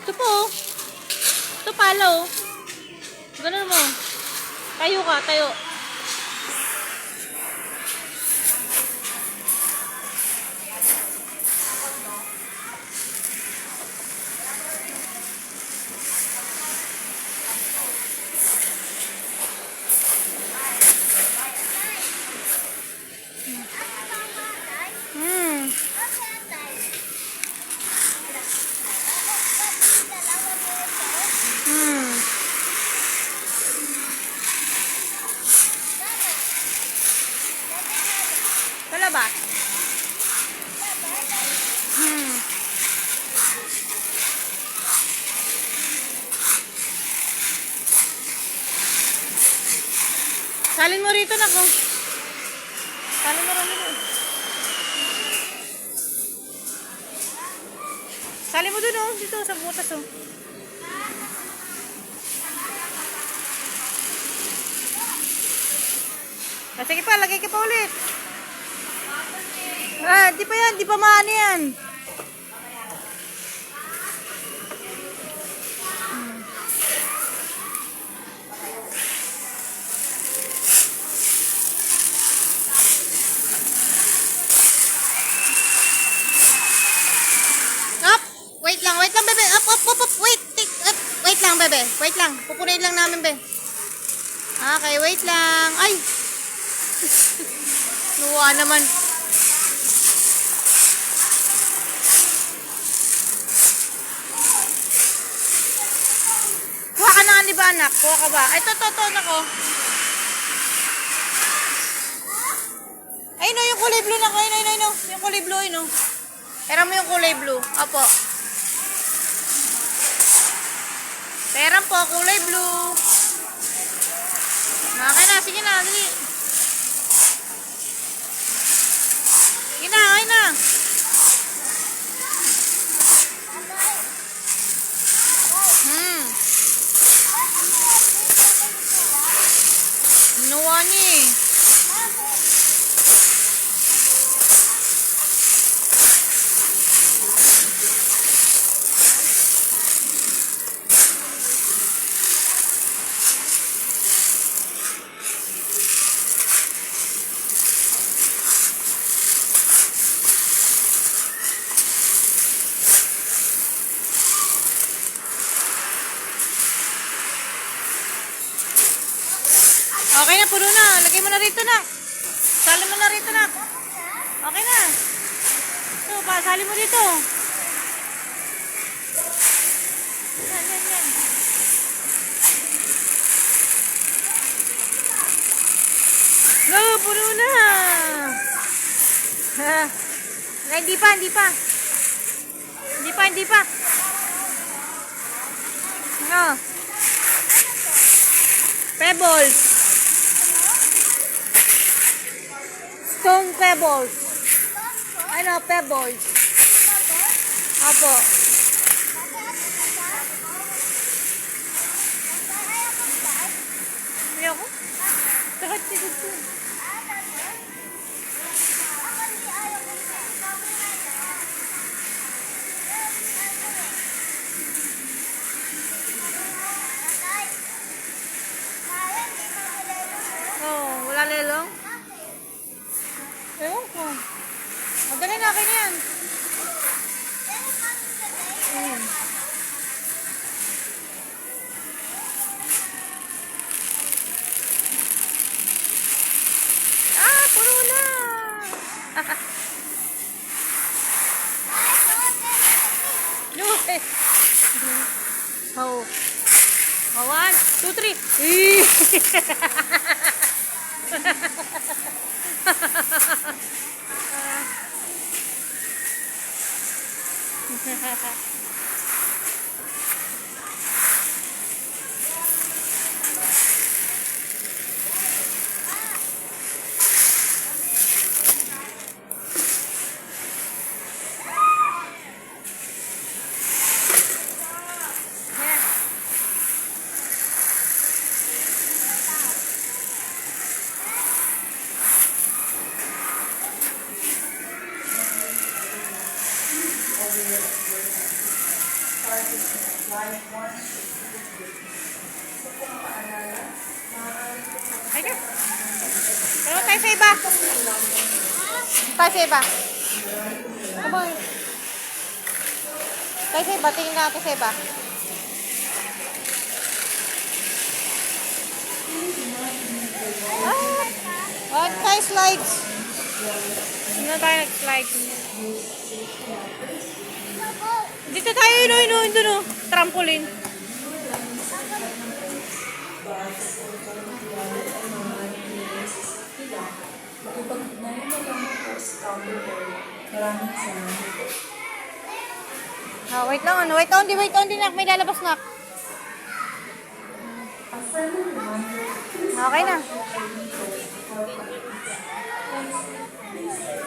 Ito po. Ito pala oh. Ganun mo. Tayo ka, tayo. Hmm. Hmm. Wala ba? Hmm. Salin mo rito na ko. Salin mo rito. Salin mo dun oh. Dito sa butas oh. Sige pa, lagay ka pa ulit. Di pa yan, di pa maano yan. Up! Wait lang, bebe. Up. Wait, up. Wait lang, bebe. Wait lang. Pupunin lang namin, bebe. Okay, wait lang. Ay! Nuwa naman. Kuha ka na nga, di ba, anak? Kuha ka ba? Ay, to, nako. Ay, no, yung kulay blue na ko. Ay, no. Yung kulay blue, ay, no. Pera mo yung kulay blue. Apo. Pera po, kulay blue. Okay na, sige na, dali. Sige na, okay na. Nuwa niya eh. Okay na, puno na. Lagay mo na rito na. Sali mo na rito na. Okay na. Ito, sali mo dito. Yan. No, puno na. Hindi pa. No. Pebbles. Stone pebbles. Ano, pebbles. Apo. Ayoko. Takot sigod ko. Oh, wala lelong? Ewan ko. Madali na akin yan. Puno na. Oh. 1, 2, 3. Ay ka. Pero tayo sa iba. Tayo sa iba. Come on. Tayo sa iba. Tingin natin sa iba. What tayo slides? Hindi na tayo nag-slide. Dito tayo, doon, trampoline. Wait lang, wait on, nak. May lalabas, nak. Okay na.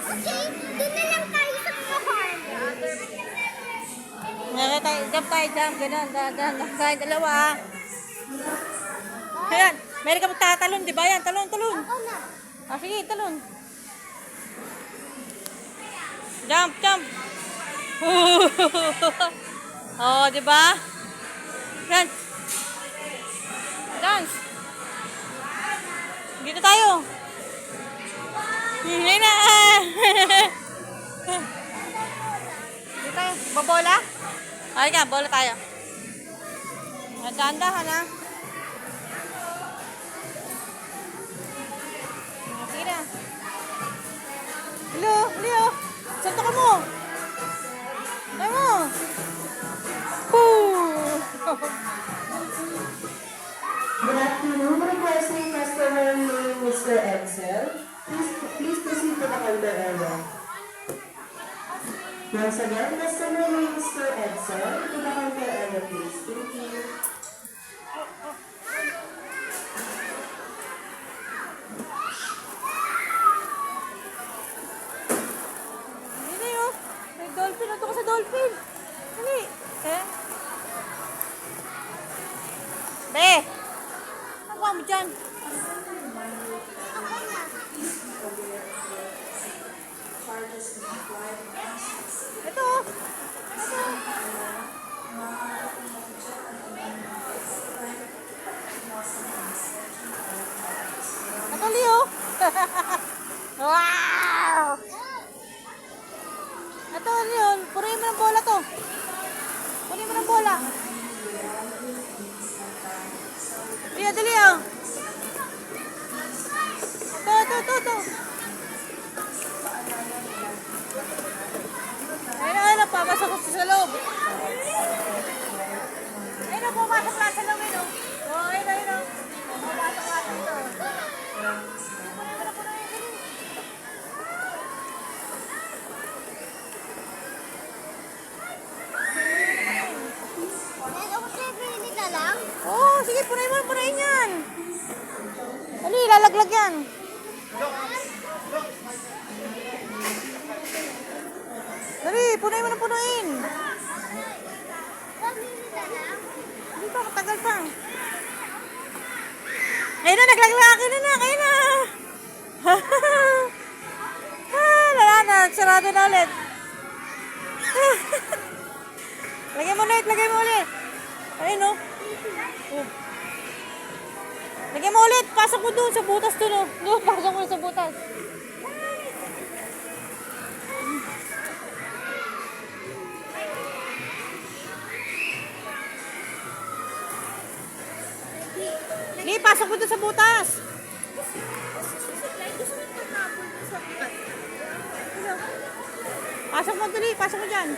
Okay, doon na lang tayo sa kahon. Jump tayo, ganun, dalawa. Ayan, meron ka magtatalon, di ba? Yan, talon. Ako na. Sige, talon. Jump. Oh, di ba? Yan. Dance. Dito tayo. Ngayon na. Dito tayo. Babola? Ay ka, bola tayo. Dahan-dahan ha. Sige na. Leo. Santo ka mo. Tayo mo. Good afternoon. Requesting customer name Mr. Edsel. Please proceed to the counter area. Once again, customer name Mr. Edsel. To the counter area, please. Thank you. Hindi yun. May dolphin. Ito ko sa dolphin. Dali. Be. Ano mo dyan? Ito. Ito, Leo. Wow! Ito, Leo. Punin mo ng bola to. Punin mo ng bola. Leo, dali ah. Ito. Ayun na, papasok ko sa loob. Ayun na, pumasok lang sa loob, ayun. Ayun. Pumasok lang dito. Na lang? Oh, sige, punayin yan. Dali, lalaglag yan. Dali, punayin mo. Hindi pa, matagal pa. Ayun na, naglaglag. Ayun na. Lala na, sarado na ulit. Lagay mo ulit. Ayun o. Lagay mo ulit. Pasok mo doon sa butas doon. Pasok mo sa butas. Hindi, pasok mo doon sa butas. Pasok mo dali. Pasok mo dyan.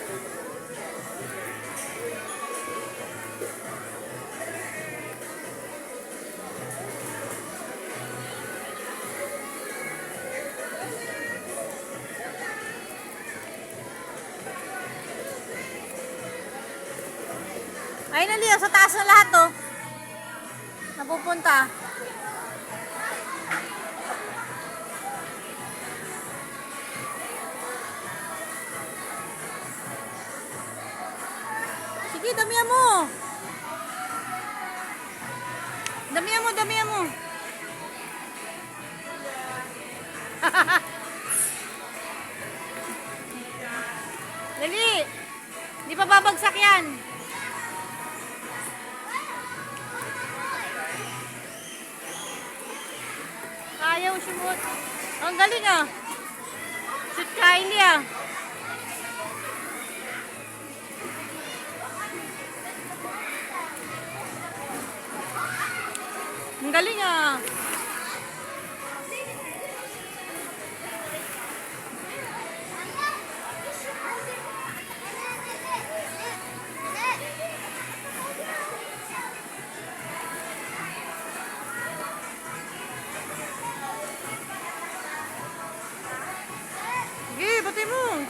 Ayun na, Leo, sa taas na lahat to. Napupunta. Sige, damihan mo. Damihan mo. Dali. Di pa babagsak yan. ayaw sumot. Ang galing ah. Si Kylie ah. Ang galing ah. Sige, bati mo.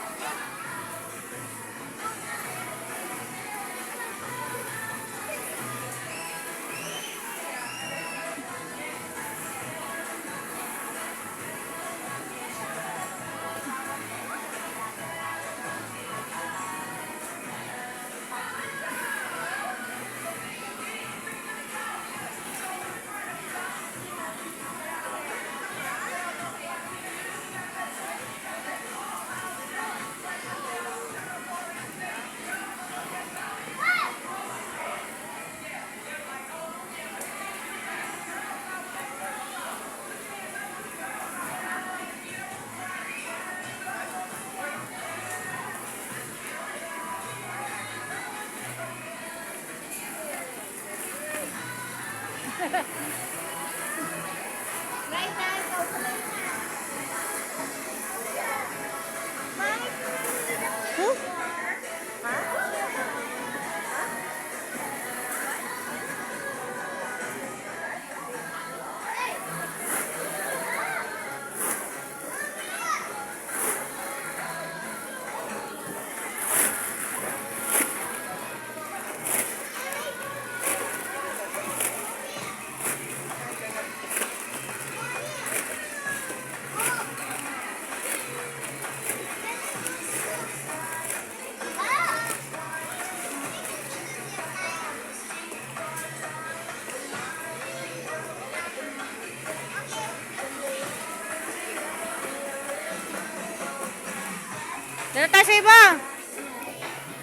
Dito tayo sa iba.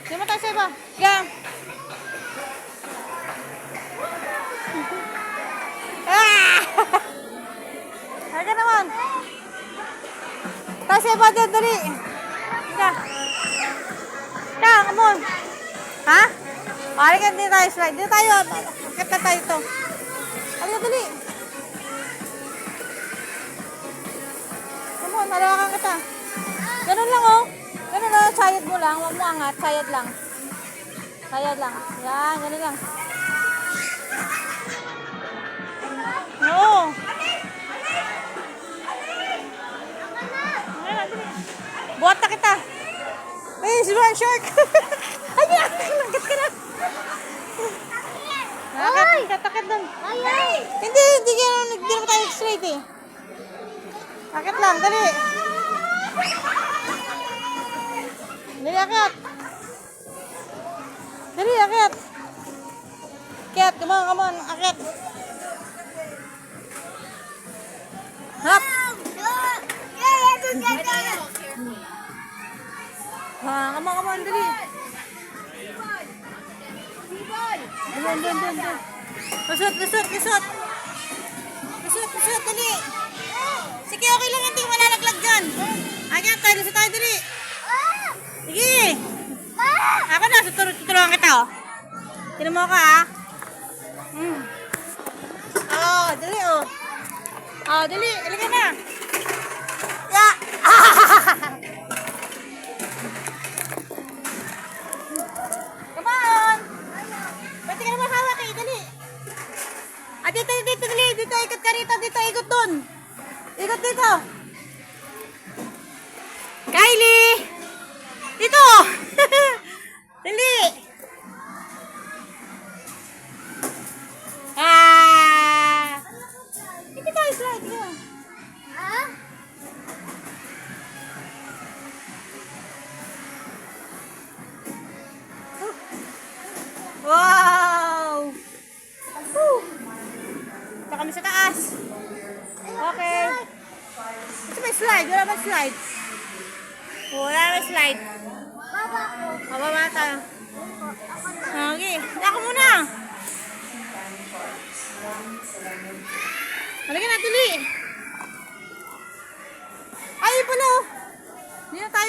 Dito tayo sa iba. Gang. Ah! Aga naman. Tayo sa iba dito, dali. Ga. Ga, come on. Ha? Pari ka dito tayo slide. Dito tayo. Kata tayo ito. Ano dali? Come on, halawakan kita. Ganun lang oh. Ganun lang, sayad mo lang. Huwag mo angat, sayad lang. Sayad lang. Yan, ganun lang. Oo. Buhat na kita. Ay, si Run Shark. Ay, nanggat ka na. Nakakit doon. Hindi naman tayo straight eh. Akit lang, dali. Dali, akit. Dali, akit. Akit, come on, akit. Hop. Come on, dali. Doon. Lusot, dali. Sige, okay lang, hindi malalaglag dyan. Ayan, tayo tayo, dali. Sige. Ako na, tutulungan kita, oh. Tinan mo ka, ah. Oh, dali, oh. Oh, dali, ilagay na. Ya. Come on. Pwede ka naman hawak, eh, dali. Ah, dito, dali. Dito, ikot ka rito, dito, ikot dun. Ikot dito. Kylie! Dito! Dali! Ah! Hindi tayo slide. Dito. Wow! Ito kami sa taas. Okay. Ito may slide. Wala ba slide? Wala ba slide? Mababa tayo. Okay. Ako muna. Halika na, tuloy.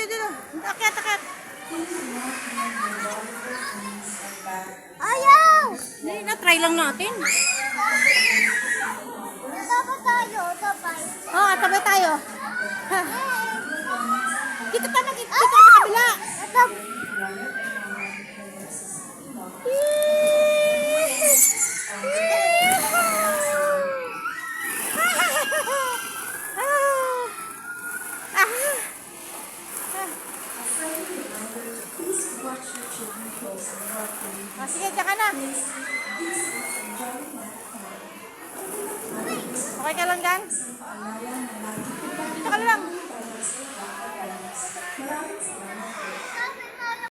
dito. Akyat, akyat. Ayaw! Hindi, na-try lang natin. Dapat tayo, dapat. Oo, tabay tayo. Ha. Dito tayo, dito sa kabila. Ito. Sige, diyan ka na. Okay ka lang, Gang? Dito ka lang.